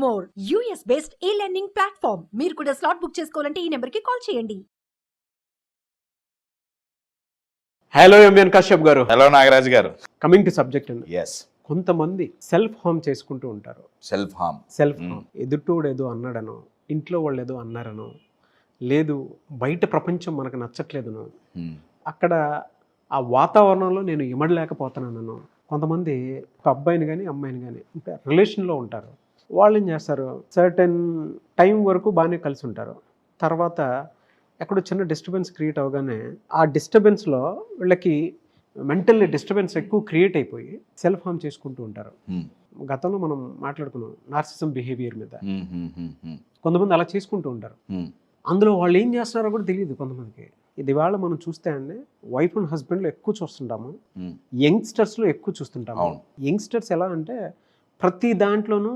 More US based e-learning platform. మీరు కూడా slot book చేసుకోవాలంటే ఈ నెంబర్కి కాల్ చేయండి. హలో ఎంఎన్ కశ్యప్ గారు. హలో నాగరాజ్ గారు. కమింగ్ టు సబ్జెక్ట్ అండి. ఎస్, కొంతమంది సెల్ఫ్ హార్మ్ చేసుకుంటూ ఉంటారు. Self harm. ఎదుటోడు ఏదో అన్నాడనో, ఇంట్లో వాళ్ళు ఏదో అన్నారనో, లేదు బయట ప్రపంచం మనకు నచ్చట్లేదనో, అక్కడ ఆ వాతావరణంలో నేను ఇమడలేకపోతున్నానో, కొంతమంది ఒక అబ్బాయిని కానీ అమ్మాయిని కానీ అంటే రిలేషన్లో ఉంటారు. వాళ్ళు ఏం చేస్తారు, సర్టెన్ టైం వరకు బాగానే కలిసి ఉంటారు. తర్వాత ఎక్కడో చిన్న డిస్టర్బెన్స్ క్రియేట్ అవగానే ఆ డిస్టర్బెన్స్లో వీళ్ళకి మెంటల్లీ డిస్టర్బెన్స్ ఎక్కువ క్రియేట్ అయిపోయి సెల్ఫ్ హార్మ్ చేసుకుంటూ ఉంటారు. గతంలో మనం మాట్లాడుకున్నాం నార్సిజం బిహేవియర్ మీద. కొంతమంది అలా చేసుకుంటూ ఉంటారు. అందులో వాళ్ళు ఏం చేస్తున్నారో కూడా తెలియదు కొంతమందికి. ఇది వాళ్ళ మనం చూస్తే అండి వైఫ్ అండ్ హస్బెండ్లో ఎక్కువ చూస్తుంటాము, యంగ్స్టర్స్లో ఎక్కువ చూస్తుంటాము. యంగ్స్టర్స్ ఎలా అంటే ప్రతి దాంట్లోనూ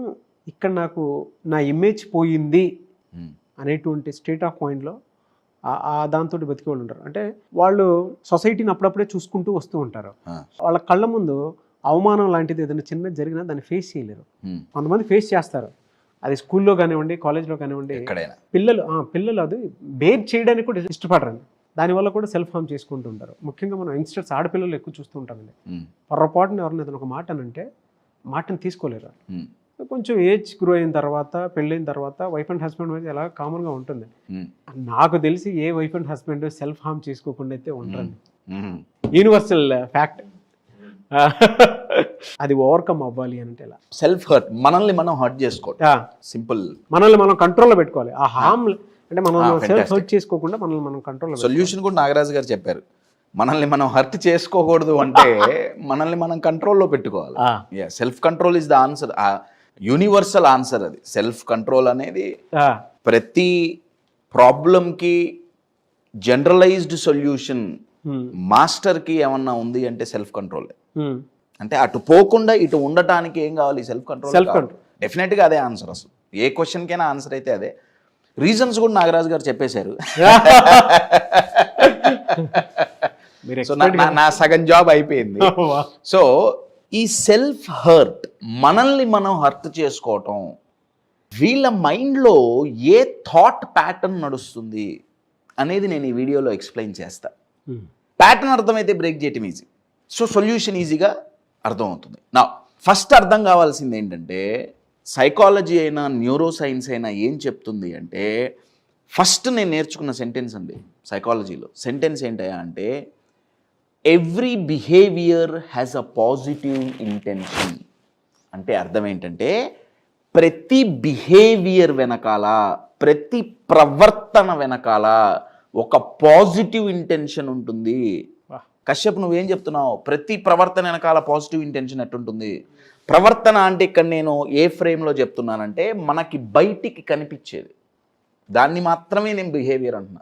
ఇక్కడ నాకు నా ఇమేజ్ పోయింది అనేటువంటి స్టేట్ ఆఫ్ మైండ్లో ఆ దాంతో బతికే వాళ్ళు ఉంటారు. అంటే వాళ్ళు సొసైటీని అప్పుడప్పుడే చూసుకుంటూ వస్తూ ఉంటారు. వాళ్ళ కళ్ళ ముందు అవమానం లాంటిది ఏదైనా చిన్నది జరిగినా దాన్ని ఫేస్ చేయలేరు. కొంతమంది ఫేస్ చేస్తారు, అది స్కూల్లో కానివ్వండి, కాలేజ్లో కానివ్వండి. పిల్లలు అది బేర్ చేయడానికి కూడా ఇష్టపడరండి. దానివల్ల కూడా సెల్ఫ్ హార్మ్ చేసుకుంటూ ఉంటారు. ముఖ్యంగా మనం యంగ్స్టర్స్ ఆడపిల్లలు ఎక్కువ చూస్తూ ఉంటామండి. పొరపాటున ఎవరిని ఏదైనా ఒక మాట అంటే మాటను తీసుకోలేరు. కొంచెం ఏజ్ గ్రో అయిన తర్వాత, పెళ్ళైన తర్వాత వైఫ్ అండ్ హస్బెండ్ మధ్య ఎలా కామన్గా ఉంటుంది. నాకు తెలిసి ఏ wife and husband self harm చేసుకోకుండా అయితే ఉంటారండి. Universal fact. అది ఓవర్కమ్ అవ్వాలి అంటే ఎలా? సెల్ఫ్ హర్ట్, మనల్ని మనం హర్ట్ చేసుకోవాలి. సింపుల్. మనల్ని మనం కంట్రోల్లో పెట్టుకోవాలి. ఆ హార్మ్ అంటే మనం సెల్ఫ్ హర్ట్ చేసుకోకుండా మనల్ని మనం కంట్రోల్లో. సొల్యూషన్ కూడా నాగరాజు గారు చెప్పారు. మనల్ని మనం హర్ట్ చేసుకోకూడదు అంటే మనల్ని మనం కంట్రోల్లో పెట్టుకోవాలి. Self control is the answer, universal answer. అది సెల్ఫ్ కంట్రోల్ అనేది ప్రతి ప్రాబ్లంకి జనరలైజ్డ్ సొల్యూషన్. మాస్టర్కి ఏమన్నా ఉంది అంటే సెల్ఫ్ కంట్రోల్. అంటే అటు పోకుండా ఇటు ఉండటానికి ఏం కావాలి? Self control. డెఫినెట్గా అదే ఆన్సర్. అసలు ఏ క్వశ్చన్కైనా ఆన్సర్ అయితే అదే. రీజన్స్ కూడా నాగరాజు గారు చెప్పేశారు. సో నా సగం జాబ్ అయిపోయింది. సో ఈ సెల్ఫ్ హర్ట్, మనల్ని మనం హర్ట్ చేసుకోవటం, వీళ్ళ మైండ్లో ఏ థాట్ ప్యాటర్న్ నడుస్తుంది అనేది నేను ఈ వీడియోలో ఎక్స్ప్లెయిన్ చేస్తా. ప్యాటర్న్ అర్థమైతే బ్రేక్ చేయటం ఈజీ. సో సొల్యూషన్ ఈజీగా అర్థమవుతుంది. నా ఫస్ట్ అర్థం కావాల్సింది ఏంటంటే, సైకాలజీ అయినా న్యూరో సైన్స్ అయినా ఏం చెప్తుంది అంటే, ఫస్ట్ నేను నేర్చుకున్న సెంటెన్స్ అండి సైకాలజీలో. సెంటెన్స్ ఏంటయ్యా అంటే, every behaviour has a positive intention. అంటే అర్థం ఏంటంటే, ప్రతి బిహేవియర్ వెనకాల, ప్రతి ప్రవర్తన వెనకాల ఒక పాజిటివ్ ఇంటెన్షన్ ఉంటుంది. కశ్యప్, నువ్వేం చెప్తున్నావు? ప్రతి ప్రవర్తన వెనకాల పాజిటివ్ ఇంటెన్షన్ ఎట్టుంటుంది? ప్రవర్తన అంటే ఇక్కడ నేను ఏ ఫ్రేమ్లో చెప్తున్నానంటే, మనకి బయటికి కనిపించేది, దాన్ని మాత్రమే నేను బిహేవియర్ అంటున్నా.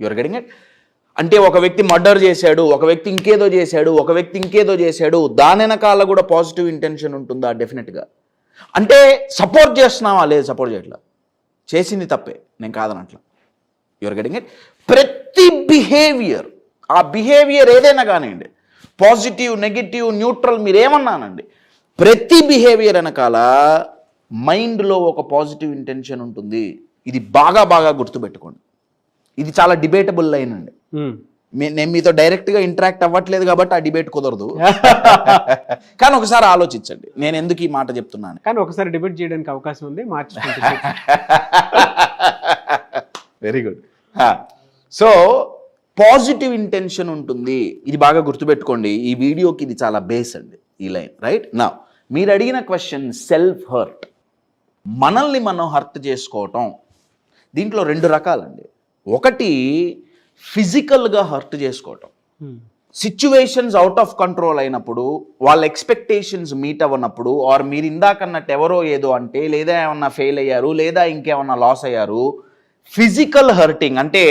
Your getting it? అంటే ఒక వ్యక్తి మర్డర్ చేశాడు, ఒక వ్యక్తి ఇంకేదో చేశాడు, ఒక వ్యక్తి ఇంకేదో చేశాడు, దాని వెనకాల కూడా పాజిటివ్ ఇంటెన్షన్ ఉంటుందా? డెఫినెట్గా. అంటే సపోర్ట్ చేస్తున్నావా? లేదు, సపోర్ట్ చేయట్లా. చేసింది తప్పే, నేను కాదనట్లా. You're getting it? ప్రతి బిహేవియర్, ఆ బిహేవియర్ ఏదైనా కానివ్వండి, పాజిటివ్, నెగిటివ్, న్యూట్రల్, మీరేమన్నానండి, ప్రతి బిహేవియర్ వెనకాల మైండ్లో ఒక పాజిటివ్ ఇంటెన్షన్ ఉంటుంది. ఇది బాగా బాగా గుర్తుపెట్టుకోండి. ఇది చాలా డిబేటబుల్ లైన్ అండి. నేను మీతో డైరెక్ట్గా ఇంటరాక్ట్ అవ్వట్లేదు కాబట్టి ఆ డిబేట్ కుదరదు. కానీ ఒకసారి ఆలోచించండి నేను ఎందుకు ఈ మాట చెప్తున్నాను. కానీ ఒకసారి డిబేట్ చేయడానికి అవకాశం ఉంది, very good. So positive intention ఉంటుంది, ఇది బాగా గుర్తుపెట్టుకోండి. ఈ వీడియోకి ఇది చాలా బేస్ అండి ఈ లైన్, రైట్? నా మీరు అడిగిన క్వశ్చన్ సెల్ఫ్ హర్ట్, మనల్ని మనం హర్ట్ చేసుకోవటం. దీంట్లో రెండు రకాలండి. ఒకటి ఫిజికల్గా హర్ట్ చేసుకోవటం. సిచ్యువేషన్స్ అవుట్ ఆఫ్ కంట్రోల్ అయినప్పుడు, వాళ్ళ ఎక్స్పెక్టేషన్స్ మీట్ అవ్వనప్పుడు, ఆర్ మీరు ఇందాకన్నట్టు ఎవరో ఏదో అంటే, లేదా ఏమన్నా ఫెయిల్ అయ్యారు, లేదా ఇంకేమన్నా లాస్ అయ్యారు, ఫిజికల్ హర్టింగ్ అంటే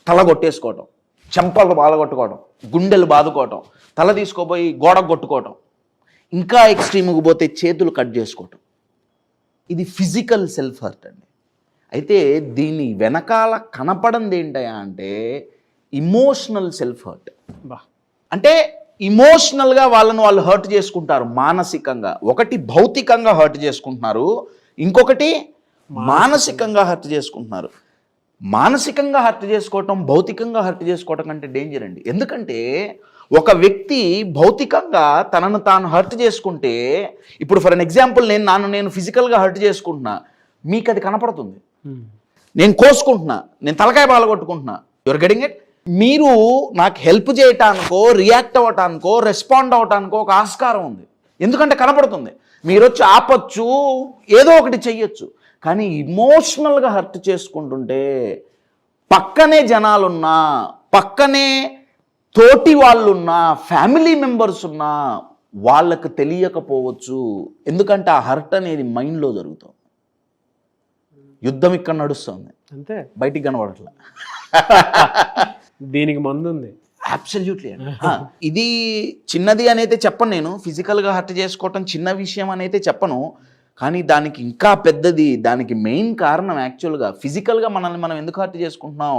తల కొట్టేసుకోవటం, చెంపలు బాధగొట్టుకోవడం, గుండెలు బాదుకోవటం, తల తీసుకోపోయి గోడకు కొట్టుకోవటం, ఇంకా ఎక్స్ట్రీమ్కి పోతే చేతులు కట్ చేసుకోవటం. ఇది ఫిజికల్ సెల్ఫ్ హర్ట్ అండి. అయితే దీని వెనకాల కనపడంది ఏంటయా అంటే ఇమోషనల్ సెల్ఫ్ హర్ట్. అంటే ఇమోషనల్గా వాళ్ళను వాళ్ళు హర్ట్ చేసుకుంటారు మానసికంగా. ఒకటి భౌతికంగా హర్ట్ చేసుకుంటున్నారు, ఇంకొకటి మానసికంగా హర్ట్ చేసుకుంటున్నారు. మానసికంగా హర్ట్ చేసుకోవటం భౌతికంగా హర్ట్ చేసుకోవటం కంటే డేంజర్ అండి. ఎందుకంటే ఒక వ్యక్తి భౌతికంగా తనను తాను హర్ట్ చేసుకుంటే, ఇప్పుడు ఫర్ అన్ ఎగ్జాంపుల్ నేను ఫిజికల్గా హర్ట్ చేసుకుంటున్నా, మీకు అది కనపడుతుంది. నేను కోసుకుంటున్నా, నేను తలకాయ బాలగొట్టుకుంటున్నా, యువర్ గెటింగ్ ఇట్. మీరు నాకు హెల్ప్ చేయటానికో రియాక్ట్ అవ్వటానికో రెస్పాండ్ అవ్వటానికో ఒక ఆస్కారం ఉంది, ఎందుకంటే కనపడుతుంది. మీరు వచ్చి ఆపచ్చు, ఏదో ఒకటి చెయ్యొచ్చు. కానీ ఇమోషనల్గా హర్ట్ చేసుకుంటుంటే పక్కనే జనాలున్నా, పక్కనే తోటి వాళ్ళున్నా, ఫ్యామిలీ మెంబర్స్ ఉన్నా వాళ్ళకు తెలియకపోవచ్చు. ఎందుకంటే ఆ హర్ట్ అనేది మైండ్లో జరుగుతుంది. యుద్ధం ఇక్కడ నడుస్తుంది, అంతే, బయటికి కనబడట్లా. దీనికి మందు ఉంది. అబ్సల్యూట్లీ. ఇది చిన్నది అనైతే చెప్పను, నేను ఫిజికల్గా హర్ట్ చేసుకోవటం చిన్న విషయం అనైతే చెప్పను. కానీ దానికి ఇంకా పెద్దది, దానికి మెయిన్ కారణం యాక్చువల్గా ఫిజికల్గా మనల్ని మనం ఎందుకు హర్ట్ చేసుకుంటున్నాం,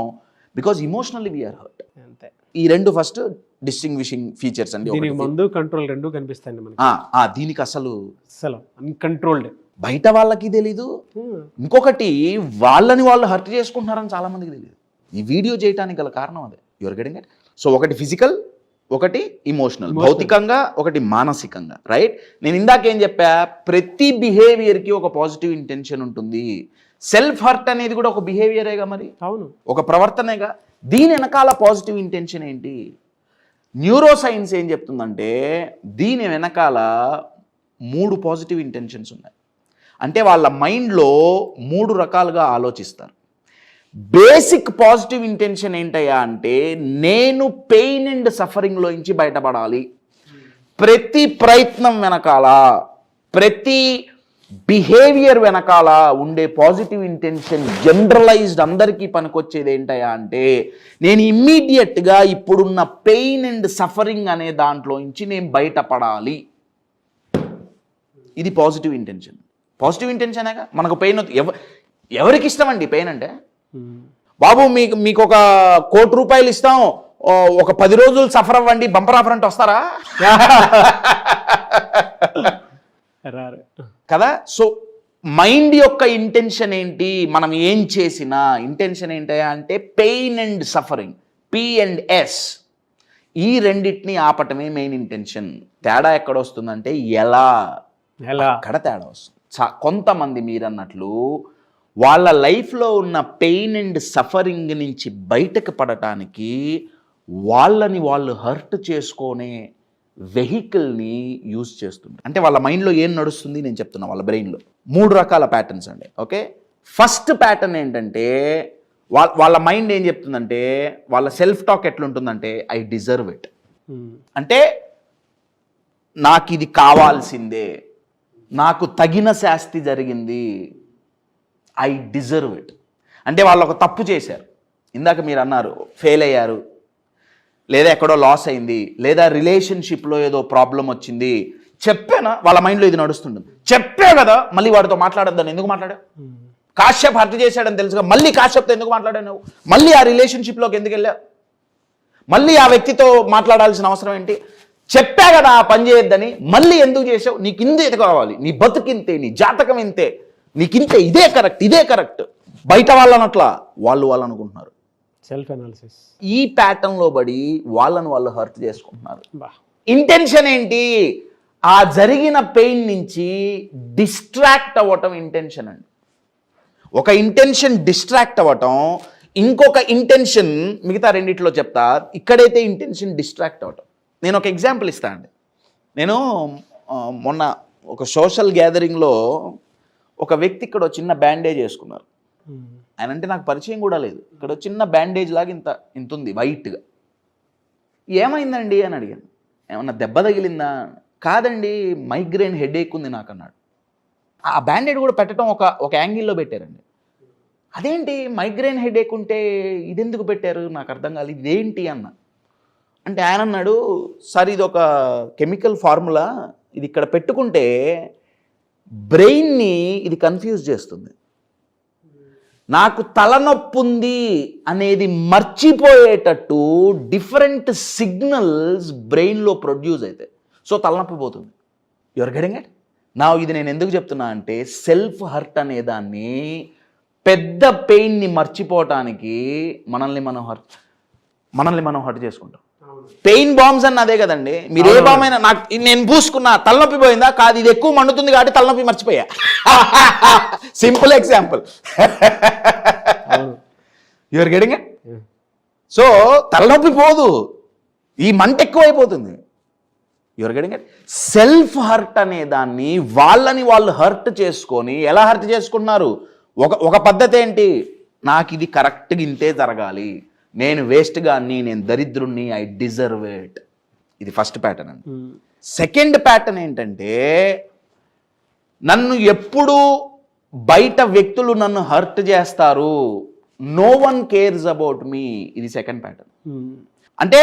బికాజ్ ఇమోషనల్లీ వీఆర్ హర్ట్. అంతే. ఈ రెండు ఫస్ట్ డిస్టింగ్విషింగ్ ఫీచర్స్ అండి. దీనికి మందు కంట్రోల్ రెండు కనిపిస్తాయండి మనకి. దీనికి అసలు అన్కంట్రోల్డ్, బయట వాళ్ళకి తెలీదు. ఇంకొకటి వాళ్ళని వాళ్ళు హర్ట్ చేసుకుంటున్నారని చాలా మందికి తెలియదు. ఈ వీడియో చేయడానికి గల కారణం అదే. Your getting it. సో ఒకటి ఫిజికల్, ఒకటి ఇమోషనల్, భౌతికంగా, ఒకటి మానసికంగా, రైట్. నేను ఇందాకేం చెప్పా, ప్రతి బిహేవియర్కి ఒక పాజిటివ్ ఇంటెన్షన్ ఉంటుంది. సెల్ఫ్ హర్ట్ అనేది కూడా ఒక బిహేవియరేగా, మరి అవును, ఒక ప్రవర్తనేగా. దీని వెనకాల పాజిటివ్ ఇంటెన్షన్ ఏంటి? న్యూరో సైన్స్ ఏం చెప్తుందంటే దీని వెనకాల 3 పాజిటివ్ ఇంటెన్షన్స్ ఉన్నాయి. అంటే వాళ్ళ మైండ్లో 3 రకాలుగా ఆలోచిస్తారు. బేసిక్ పాజిటివ్ ఇంటెన్షన్ ఏంటయ్యా అంటే, నేను పెయిన్ అండ్ సఫరింగ్లో నుంచి బయటపడాలి. ప్రతి ప్రయత్నం వెనకాల, ప్రతి బిహేవియర్ వెనకాల ఉండే పాజిటివ్ ఇంటెన్షన్ జనరలైజ్డ్ అందరికీ పనికొచ్చేది ఏంటయ్యా అంటే, నేను ఇమ్మీడియట్గా ఇప్పుడున్న పెయిన్ అండ్ సఫరింగ్ అనే దాంట్లో నుంచి నేను బయటపడాలి. ఇది పాజిటివ్ ఇంటెన్షన్. పాజిటివ్ ఇంటెన్షనేగా మనకు పెయిన్. ఎవరికి ఇష్టం అండి పెయిన్ అంటే? బాబు మీకు ఒక 1 కోటి రూపాయలు ఇస్తాం, ఒక 10 రోజులు సఫర్ అవ్వండి, బంపర్ ఆఫర్ అంటే వస్తారా? కదా. సో మైండ్ యొక్క ఇంటెన్షన్ ఏంటి, మనం ఏం చేసినా ఇంటెన్షన్ ఏంటి అంటే పెయిన్ అండ్ సఫరింగ్, P&S, ఈ రెండింటిని ఆపటమే మెయిన్ ఇంటెన్షన్. తేడా ఎక్కడ వస్తుందంటే ఎలా అక్కడ తేడా వస్తుంది. కొంతమంది మీరు అన్నట్లు వాళ్ళ లైఫ్లో ఉన్న పెయిన్ అండ్ సఫరింగ్ నుంచి బయటకు పడటానికి వాళ్ళని వాళ్ళు హర్ట్ చేసుకునే వెహికల్ని యూజ్ చేస్తుంటారు. అంటే వాళ్ళ మైండ్లో ఏం నడుస్తుంది నేను చెప్తున్నా. వాళ్ళ బ్రెయిన్లో 3 రకాల ప్యాటర్న్స్ అండి. ఓకే, ఫస్ట్ ప్యాటర్న్ ఏంటంటే వాళ్ళ మైండ్ ఏం చెప్తుందంటే, వాళ్ళ సెల్ఫ్ టాక్ ఎట్లుంటుందంటే, ఐ డిజర్వ్ ఇట్. అంటే నాకు ఇది కావాల్సిందే, నాకు తగిన శాస్తి జరిగింది, ఐ డిజర్వ్ ఇట్. అంటే వాళ్ళు ఒక తప్పు చేశారు, ఇందాక మీరు అన్నారు ఫెయిల్ అయ్యారు, లేదా ఎక్కడో లాస్ అయింది, లేదా రిలేషన్షిప్లో ఏదో ప్రాబ్లం వచ్చింది. చెప్పానా, వాళ్ళ మైండ్లో ఇది నడుస్తుంటుంది. చెప్పా కదా మళ్ళీ వాడితో మాట్లాడొద్దని ఎందుకు మాట్లాడావు? కాశ్యప్ హత్య చేశాడని తెలుసుగా మళ్ళీ కాశ్యప్తో ఎందుకు మాట్లాడావు నువ్వు? మళ్ళీ ఆ రిలేషన్షిప్లోకి ఎందుకు వెళ్ళావు? మళ్ళీ ఆ వ్యక్తితో మాట్లాడాల్సిన అవసరం ఏంటి? చెప్పా కదా ఆ పని చేయొద్దని, మళ్ళీ ఎందుకు చేసావు? నీకు ఇంతే కావాలి, నీ బతుకింతే, నీ జాతకం ఇంతే, నీకింతే, ఇదే కరెక్ట్, ఇదే కరెక్ట్. బయట వాళ్ళు అనట్లా, వాళ్ళు అనుకుంటున్నారు. Self analysis. ఈ ప్యాటర్న్లో పడి వాళ్ళని వాళ్ళు హర్ట్ చేసుకుంటున్నారు. ఇంటెన్షన్ ఏంటి? ఆ జరిగిన పెయిన్ నుంచి డిస్ట్రాక్ట్ అవ్వటం ఇంటెన్షన్ అండి. ఒక ఇంటెన్షన్ డిస్ట్రాక్ట్ అవ్వటం, ఇంకొక ఇంటెన్షన్ మిగతా రెండిట్లో చెప్తా. ఇక్కడైతే ఇంటెన్షన్ డిస్ట్రాక్ట్ అవ్వటం. నేను ఒక ఎగ్జాంపుల్ ఇస్తాను అండి. నేను మొన్న ఒక సోషల్ గ్యాదరింగ్లో ఒక వ్యక్తి ఇక్కడ చిన్న బ్యాండేజ్ వేసుకున్నారు. ఆయన అంటే నాకు పరిచయం కూడా లేదు. ఇక్కడ చిన్న బ్యాండేజ్ లాగా ఇంత ఉంది వైట్గా. ఏమైందండి అని అడిగాను. ఏమన్నా దెబ్బ తగిలిందా? కాదండి, మైగ్రేన్ హెడేక్ ఉంది నాకు అన్నాడు. ఆ బ్యాండేడ్ కూడా పెట్టడం ఒక యాంగిల్లో పెట్టారండి. అదేంటి మైగ్రేన్ హెడేక్ ఉంటే ఇదెందుకు పెట్టారు నాకు అర్థం కాలేదు, ఇదేంటి అన్న. అంటే ఆయన అన్నాడు, సార్ ఇది ఒక కెమికల్ ఫార్ములా, ఇది ఇక్కడ పెట్టుకుంటే బ్రెయిన్ని ఇది కన్ఫ్యూజ్ చేస్తుంది. నాకు తలనొప్పి ఉంది అనేది మర్చిపోయేటట్టు డిఫరెంట్ సిగ్నల్స్ బ్రెయిన్లో ప్రొడ్యూస్ అవుతాయి. సో తలనొప్పి పోతుంది. Your getting it? నా ఇది నేను ఎందుకు చెప్తున్నా అంటే సెల్ఫ్ హర్ట్ అనే దాన్ని పెద్ద పెయిన్ని మర్చిపోవటానికి మనల్ని మనం హర్ట్ చేసుకుంటాం. పెయిన్ బాంబ్స్ అన్న అదే కదండి. మీరు ఏ బాంబ్ అయినా నాకు నేను పూసుకున్నా తలనొప్పి పోయిందా, కాదు ఇది ఎక్కువ మండుతుంది కాబట్టి తలనొప్పి మర్చిపోయా. Simple example. You're getting it? So తలనొప్పి పోదు, ఈ మంట ఎక్కువైపోతుంది. You're getting it? Self hurt అనే దాన్ని వాళ్ళని వాళ్ళు హర్ట్ చేసుకొని ఎలా హర్ట్ చేసుకుంటున్నారు? ఒక పద్ధతి ఏంటి, నాకు ఇది కరెక్ట్గా ఇంతే జరగాలి, నేను వేస్ట్ గాన్ని, నేను దరిద్రుణ్ణి, ఐ డిజర్వ్ ఇట్. ఇది ఫస్ట్ ప్యాటర్న్ అండి. సెకండ్ ప్యాటర్న్ ఏంటంటే నన్ను ఎప్పుడు బయట వ్యక్తులు నన్ను హర్ట్ చేస్తారు, no one cares about me. ఇది సెకండ్ ప్యాటర్న్. అంటే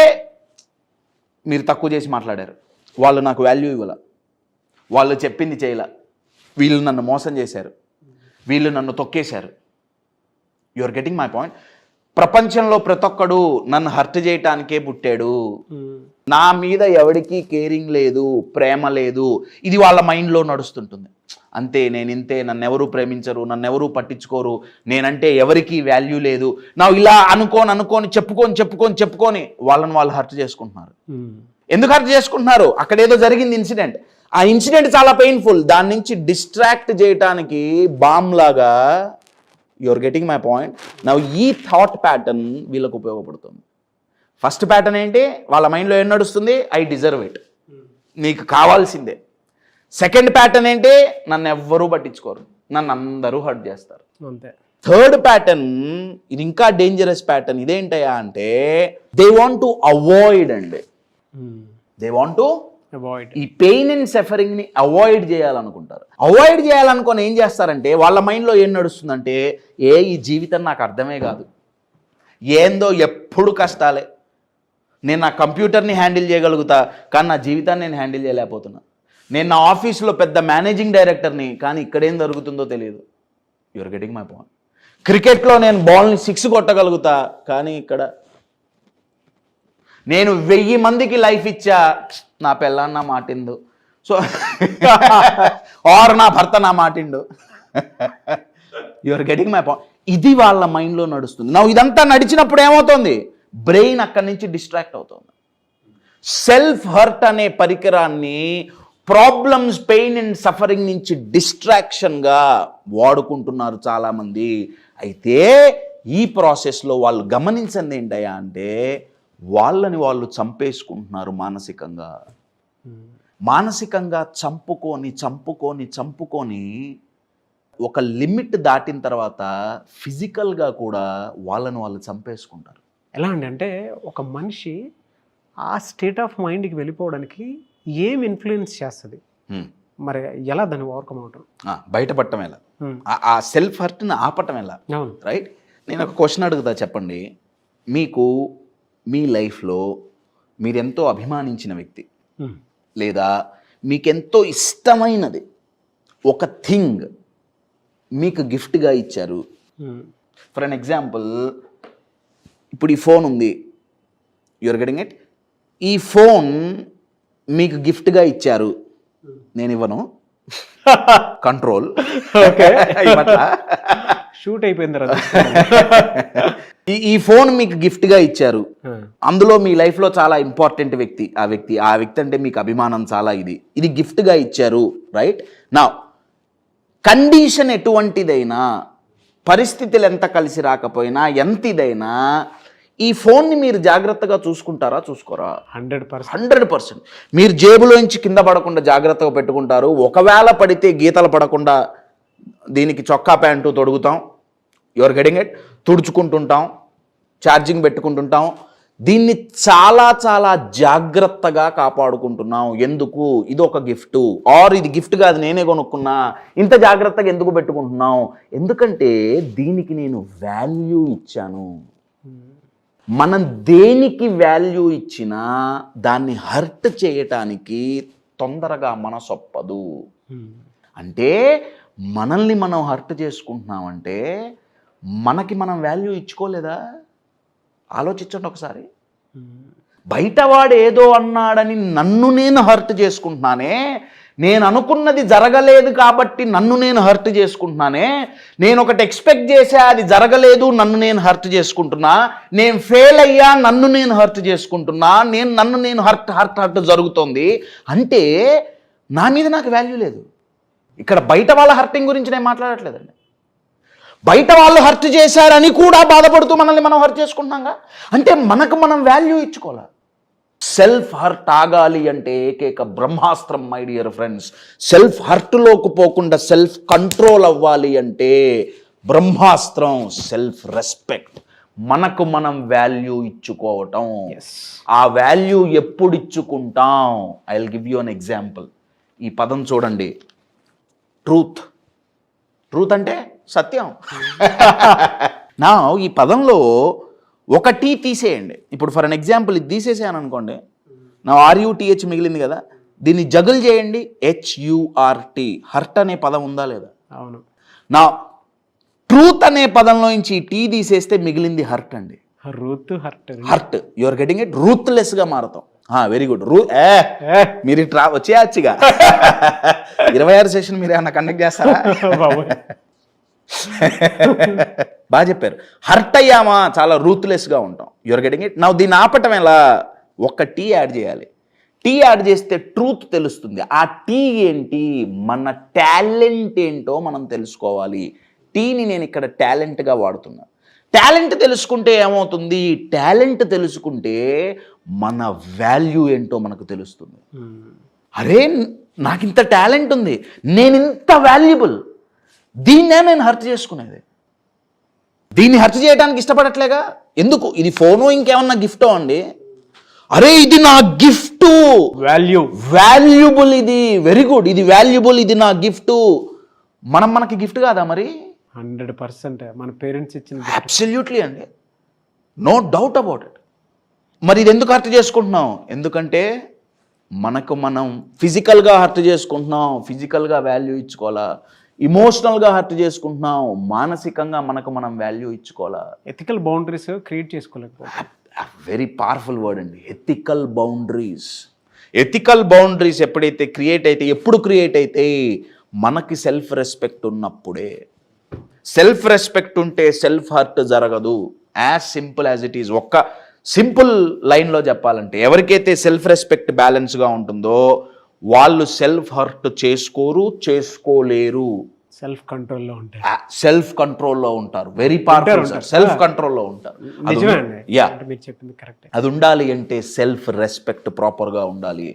మీరు తక్కువ చేసి మాట్లాడారు, వాళ్ళు నాకు వాల్యూ ఇవ్వాల, వాళ్ళు చెప్పింది చేయలే, వీళ్ళు నన్ను మోసం చేశారు, వీళ్ళు నన్ను తొక్కేశారు. You are getting my point? ప్రపంచంలో ప్రతి ఒక్కడు నన్ను హర్ట్ చేయటానికే పుట్టాడు, నా మీద ఎవరికి కేరింగ్ లేదు, ప్రేమ లేదు, ఇది వాళ్ళ మైండ్లో నడుస్తుంటుంది. అంతే, నేను ఇంతే, నన్ను ఎవరు ప్రేమించరు, నన్ను ఎవరు పట్టించుకోరు, నేనంటే ఎవరికి వాల్యూ లేదు, నా ఇలా అనుకోని చెప్పుకొని వాళ్ళని వాళ్ళు హర్ట్ చేసుకుంటున్నారు. ఎందుకు హర్ట్ చేసుకుంటున్నారు? అక్కడ ఏదో జరిగింది ఇన్సిడెంట్, ఆ ఇన్సిడెంట్ చాలా పెయిన్ఫుల్, దాని నుంచి డిస్ట్రాక్ట్ చేయటానికి బాంబ్ లాగా. You're getting my point? నా ఈ థాట్ ప్యాటర్న్ వీళ్ళకు ఉపయోగపడుతుంది. ఫస్ట్ ప్యాటర్న్ ఏంటి, వాళ్ళ మైండ్లో ఏం నడుస్తుంది, ఐ డిజర్వ్ ఇట్, నీకు కావాల్సిందే. సెకండ్ ప్యాటర్న్ ఏంటి, నన్ను ఎవ్వరూ పట్టించుకోరు, నన్ను అందరూ హర్ట్ చేస్తారు. థర్డ్ ప్యాటర్న్, ఇది ఇంకా డేంజరస్ ప్యాటర్న్. ఇదేంటయా అంటే దే వాంట్ టు అవాయిడ్ అండి, దే వాంట్ టు అవాయిడ్. ఈ పెయిన్ అండ్ సఫరింగ్ ని అవాయిడ్ చేయాలనుకుంటారు. అవాయిడ్ చేయాలనుకొని ఏం చేస్తారంటే వాళ్ళ మైండ్లో ఏం నడుస్తుందంటే, ఈ జీవితం నాకు అర్థమే కాదు, ఏందో ఎప్పుడు కష్టాలే, నేను నా కంప్యూటర్ని హ్యాండిల్ చేయగలుగుతా కానీ నా జీవితాన్ని నేను హ్యాండిల్ చేయలేకపోతున్నా, నేను నా ఆఫీస్లో పెద్ద మేనేజింగ్ డైరెక్టర్ని కానీ ఇక్కడేం జరుగుతుందో తెలియదు. You're getting my point? క్రికెట్లో నేను బాల్ని 6 కొట్టగలుగుతా కానీ ఇక్కడ నేను 1000 మందికి లైఫ్ ఇచ్చా, నా పెళ్ళాన్న నా మాటిండు, సో ఆర్ నా భర్త నా మాటిండు. You are getting my point? ఇది వాళ్ళ మైండ్లో నడుస్తుంది. నా ఇదంతా నడిచినప్పుడు ఏమవుతుంది, బ్రెయిన్ అక్కడి నుంచి డిస్ట్రాక్ట్ అవుతుంది. సెల్ఫ్ హర్ట్ అనే పరికరాన్ని ప్రాబ్లమ్స్, పెయిన్ అండ్ సఫరింగ్ నుంచి డిస్ట్రాక్షన్గా వాడుకుంటున్నారు చాలామంది. అయితే ఈ ప్రాసెస్లో వాళ్ళు గమనించింది ఏంటయ్యా అంటే వాళ్ళని వాళ్ళు చంపేసుకుంటున్నారు మానసికంగా చంపుకొని ఒక లిమిట్ దాటిన తర్వాత ఫిజికల్గా కూడా వాళ్ళని వాళ్ళు చంపేసుకుంటారు. ఎలా అండి అంటే ఒక మనిషి ఆ స్టేట్ ఆఫ్ మైండ్కి వెళ్ళిపోవడానికి ఏం ఇన్ఫ్లుయెన్స్ చేస్తుంది, మరి ఎలా దాన్ని ఓవర్కమ్ అవటం, బయటపడటం ఎలా, ఆ సెల్ఫ్ హర్ట్ని ఆపటం ఎలా? రైట్. నేను ఒక క్వశ్చన్ అడుగుతా, చెప్పండి. మీకు మీ లైఫ్లో మీరెంతో అభిమానించిన వ్యక్తి లేదా మీకెంతో ఇష్టమైనది ఒక థింగ్ మీకు గిఫ్ట్గా ఇచ్చారు. ఫర్ అన్ ఎగ్జాంపుల్, ఇప్పుడు ఈ ఫోన్ ఉంది, యూఆర్ గెటింగ్ ఇట్? ఈ ఫోన్ మీకు గిఫ్ట్గా ఇచ్చారు, నేను ఇవ్వను, కంట్రోల్, షూట్ అయిపోయింది. ఈ ఫోన్ మీకు గిఫ్ట్గా ఇచ్చారు, అందులో మీ లైఫ్లో చాలా ఇంపార్టెంట్ వ్యక్తి, ఆ వ్యక్తి అంటే మీకు అభిమానం చాలా, ఇది గిఫ్ట్గా ఇచ్చారు. రైట్. నా కండిషన్ ఎటువంటిదైనా, పరిస్థితులు ఎంత కలిసి రాకపోయినా, ఎంత ఇదైనా, ఈ ఫోన్ని మీరు జాగ్రత్తగా చూసుకుంటారా, చూసుకోరా? 100%. మీరు జేబులోంచి కింద పడకుండా జాగ్రత్తగా పెట్టుకుంటారు. ఒకవేళ పడితే గీతలు పడకుండా దీనికి చొక్కా ప్యాంటు తొడుగుతాం, యువర్ గెటింగ్ ఇట్, తుడుచుకుంటుంటాం, ఛార్జింగ్ పెట్టుకుంటుంటాం. దీన్ని చాలా చాలా జాగ్రత్తగా కాపాడుకుంటున్నాం. ఎందుకు? ఇది ఒక గిఫ్ట్, ఆర్ ఇది గిఫ్ట్ కాదు నేనే కొనుక్కున్నా, ఇంత జాగ్రత్తగా ఎందుకు పెట్టుకుంటున్నాం? ఎందుకంటే దీనికి నేను వాల్యూ ఇచ్చాను. మనం దేనికి వాల్యూ ఇచ్చినా దాన్ని హర్ట్ చేయటానికి తొందరగా మనసొప్పదు. అంటే మనల్ని మనం హర్ట్ చేసుకుంటున్నామంటే మనకి మనం వాల్యూ ఇచ్చుకోలేదా? ఆలోచించండి ఒకసారి. బయటవాడు ఏదో అన్నాడని నన్ను నేను హర్ట్ చేసుకుంటున్నానే, నేను అనుకున్నది జరగలేదు కాబట్టి నన్ను నేను హర్ట్ చేసుకుంటున్నానే, నేను ఒకటి ఎక్స్పెక్ట్ చేసా అది జరగలేదు నన్ను నేను హర్ట్ చేసుకుంటున్నా, నేను ఫెయిల్ అయ్యా నన్ను నేను హర్ట్ చేసుకుంటున్నా, నన్ను నేను హర్ట్ జరుగుతోంది అంటే నా మీద నాకు వాల్యూ లేదు. ఇక్కడ బయట వాళ్ళ హర్టింగ్ గురించి నేను మాట్లాడట్లేదండి. బయట వాళ్ళు హర్ట్ చేశారని కూడా బాధపడుతూ మనల్ని మనం హర్ట్ చేసుకుంటున్నాగా, అంటే మనకు మనం వాల్యూ ఇచ్చుకోవాలి. సెల్ఫ్ హర్ట్ ఆగాలి అంటే ఏకైక బ్రహ్మాస్త్రం మై డియర్ ఫ్రెండ్స్. సెల్ఫ్ హర్ట్లోకి పోకుండా సెల్ఫ్ కంట్రోల్ అవ్వాలి అంటే బ్రహ్మాస్త్రం సెల్ఫ్ రెస్పెక్ట్. మనకు మనం వాల్యూ ఇచ్చుకోవటం. ఆ వాల్యూ ఎప్పుడు ఇచ్చుకుంటాం? I will give you an example. ఈ పదం చూడండి, ట్రూత్. ట్రూత్ అంటే సత్యం. నా ఈ పదంలో ఒక టీ తీసేయండి. ఇప్పుడు ఫర్ అన్ ఎగ్జాంపుల్ ఇది తీసేసాను అనుకోండి, నా RUTH మిగిలింది కదా, దీన్ని జగుల్ చేయండి, HURT. హర్ట్ అనే పదం ఉందా లేదా? అవును. నా ట్రూత్ అనే పదంలో నుంచి టీ తీసేస్తే మిగిలింది హర్ట్ అండి. Hurt. You are getting it. రూత్లెస్గా మారుతాం. Very good. మీరు ఇట్లా వచ్చేయచ్చుగా. 26 సెషన్ మీరు ఏమన్నా కండక్ట్ చేస్తారా? బాగా చెప్పారు. హర్ట్ అయ్యామా చాలా రూత్లెస్గా ఉంటాం. You're getting it. నా దీన్ని ఆపటం ఎలా? ఒక్క టీ యాడ్ చేయాలి. టీ యాడ్ చేస్తే ట్రూత్ తెలుస్తుంది. ఆ టీ ఏంటి? మన టాలెంట్ ఏంటో మనం తెలుసుకోవాలి. టీని నేను ఇక్కడ టాలెంట్గా వాడుతున్నా. టాలెంట్ తెలుసుకుంటే ఏమవుతుంది? టాలెంట్ తెలుసుకుంటే మన వాల్యూ ఏంటో మనకు తెలుస్తుంది. అరే నాకు ఇంత టాలెంట్ ఉంది, నేను ఇంత వాల్యుబుల్, దీన్నే నేను హర్ట్ చేసుకునేది. దీన్ని హర్ట్ చేయడానికి ఇష్టపడట్లేగా. ఎందుకు? ఇది ఫోను ఇంకేమన్నా గిఫ్టో అండి? అరే ఇది నా గిఫ్ట్, వాల్యుబుల్, ఇది వెరీ గుడ్, ఇది వాల్యుబుల్, ఇది నా గిఫ్ట్. మనకి గిఫ్ట్ కాదా మరి? 100% మన పేరెంట్స్ ఇచ్చిన. అబ్సల్యూట్లీ అండి, నో డౌట్ అబౌట్ ఇట్. మరి ఇది ఎందుకు హర్ట్ చేసుకుంటున్నాం? ఎందుకంటే మనకు మనం ఫిజికల్గా హర్ట్ చేసుకుంటున్నాం, ఫిజికల్గా వాల్యూ ఇచ్చుకోవాలా. ఇమోషనల్గా హర్ట్ చేసుకుంటున్నాం, మానసికంగా మనకు మనం వాల్యూ ఇచ్చుకోవాలా. ఎథికల్ బౌండరీస్ క్రియేట్ చేసుకోలేకపోతే. వెరీ పవర్ఫుల్ వర్డ్ అండి, ఎథికల్ బౌండరీస్. ఎథికల్ బౌండరీస్ ఎప్పుడైతే క్రియేట్ అయితే, ఎప్పుడు క్రియేట్ అయితే? మనకి సెల్ఫ్ రెస్పెక్ట్ ఉన్నప్పుడే. సెల్ఫ్ రెస్పెక్ట్ ఉంటే సెల్ఫ్ హర్ట్ జరగదు. As simple as it is. ఒక్క సింపుల్ లైన్లో చెప్పాలంటే, ఎవరికైతే సెల్ఫ్ రెస్పెక్ట్ బ్యాలెన్స్గా ఉంటుందో వాళ్ళు సెల్ఫ్ హర్ట్ చేసుకోరు, చేసుకోలేరు. సెల్ఫ్ కంట్రోల్లో ఉంటారు. సెల్ఫ్ కంట్రోల్లో ఉంటారు. Very powerful sir. సెల్ఫ్ కంట్రోల్లో ఉంటారు. యా, మీరు చెప్పింది కరెక్ట్. అది ఉండాలి అంటే సెల్ఫ్ రెస్పెక్ట్ ప్రాపర్గా ఉండాలి.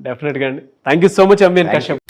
డెఫినెట్గా అండి. Thank you so much Ameen Kashyap.